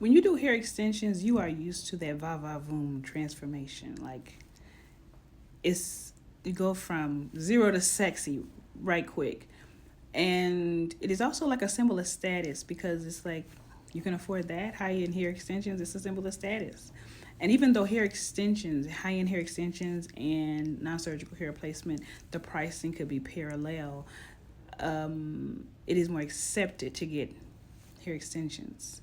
when you do hair extensions, you are used to that va va voom transformation. Like, it's, you go from zero to sexy right quick. And it is also like a symbol of status, because it's like, you can afford that high end hair extensions. It's a symbol of status. And even though hair extensions, high end hair extensions and non surgical hair replacement, the pricing could be parallel, it is more accepted to get hair extensions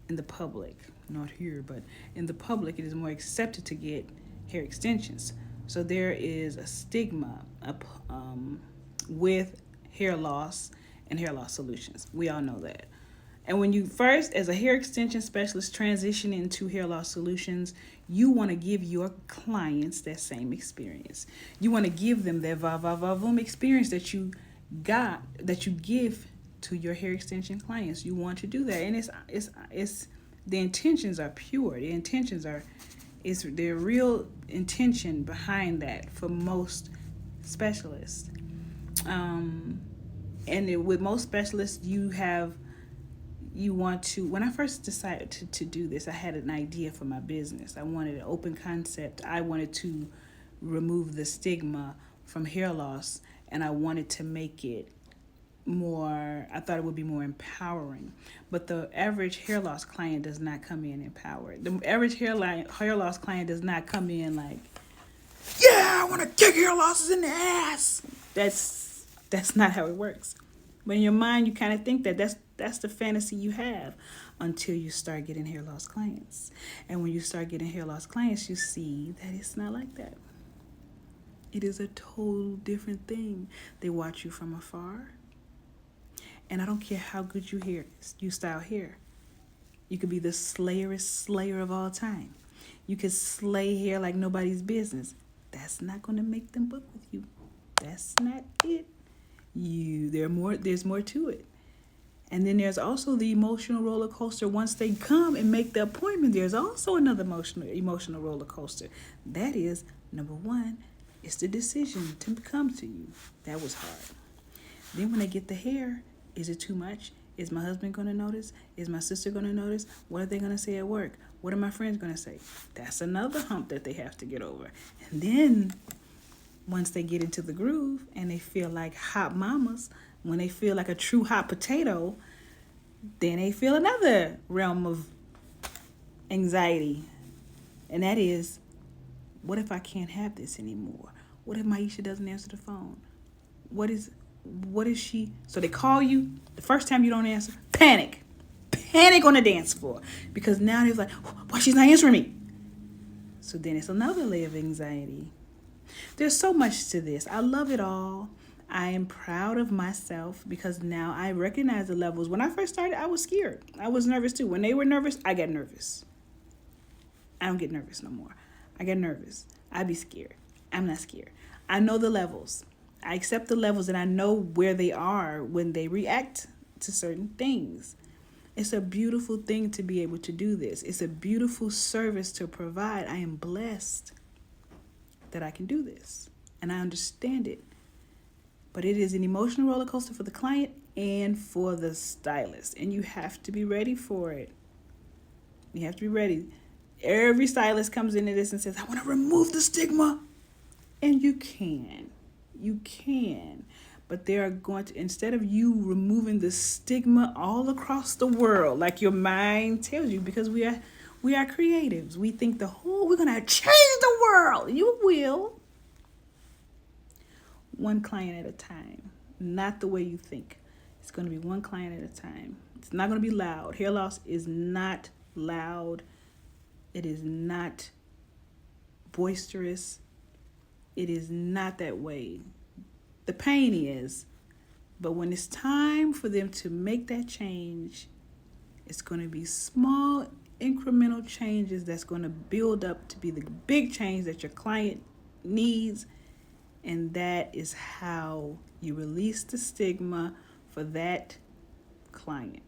in the public. Not here, but in the public, it is more accepted to get hair extensions. So there is a stigma with hair loss and hair loss solutions. We all know that. And when you first, as a hair extension specialist, transition into hair loss solutions, you want to give your clients that same experience. You want to give them that va va va voom experience that you got, that you give to your hair extension clients. You want to do that, and it's the intentions are pure. The intentions are, it's their real intention behind that for most specialists. With most specialists, you want to, when I first decided to do this, I had an idea for my business. I wanted an open concept. I wanted to remove the stigma from hair loss, and I wanted to make it more, I thought it would be more empowering. But the average hair loss client does not come in empowered. The average hair loss client does not come in like, yeah, I want to kick hair losses in the ass. That's not how it works. But in your mind, you kind of think that's the fantasy you have, until you start getting hair loss clients. And when you start getting hair loss clients, you see that it's not like that. It is a total different thing. They watch you from afar. And I don't care how good you style hair. You could be the slayer of all time. You could slay hair like nobody's business. That's not going to make them book with you. That's not it. There's more to it. And then there's also the emotional roller coaster. Once they come and make the appointment, there's also another emotional roller coaster. That is, number one, it's the decision to come to you. That was hard. Then when they get the hair, is it too much? Is my husband going to notice? Is my sister going to notice? What are they going to say at work? What are my friends going to say? That's another hump that they have to get over. And then once they get into the groove and they feel like hot mamas, when they feel like a true hot potato, then they feel another realm of anxiety. And that is, what if I can't have this anymore? What if Maisha doesn't answer the phone? What is she? So they call you. The first time you don't answer, panic. Panic on the dance floor. Because now they're like, why she's not answering me? So then it's another layer of anxiety. There's so much to this. I love it all. I am proud of myself because now I recognize the levels. When I first started, I was scared. I was nervous too. When they were nervous, I got nervous. I don't get nervous no more. I get nervous. I be scared. I'm not scared. I know the levels. I accept the levels and I know where they are when they react to certain things. It's a beautiful thing to be able to do this. It's a beautiful service to provide. I am blessed that I can do this and I understand it. But it is an emotional roller coaster for the client and for the stylist. And you have to be ready for it. You have to be ready. Every stylist comes into this and says, I want to remove the stigma. And you can. You can. But they are going to, instead of you removing the stigma all across the world, like your mind tells you, because we are creatives. We think we're going to change the world. You will. One client at a time, not the way you think. It's going to be one client at a time. It's not going to be loud. Hair loss is not loud. It is not boisterous. It is not that way. The pain is, but when it's time for them to make that change, it's going to be small incremental changes that's going to build up to be the big change that your client needs. And that is how you release the stigma for that client.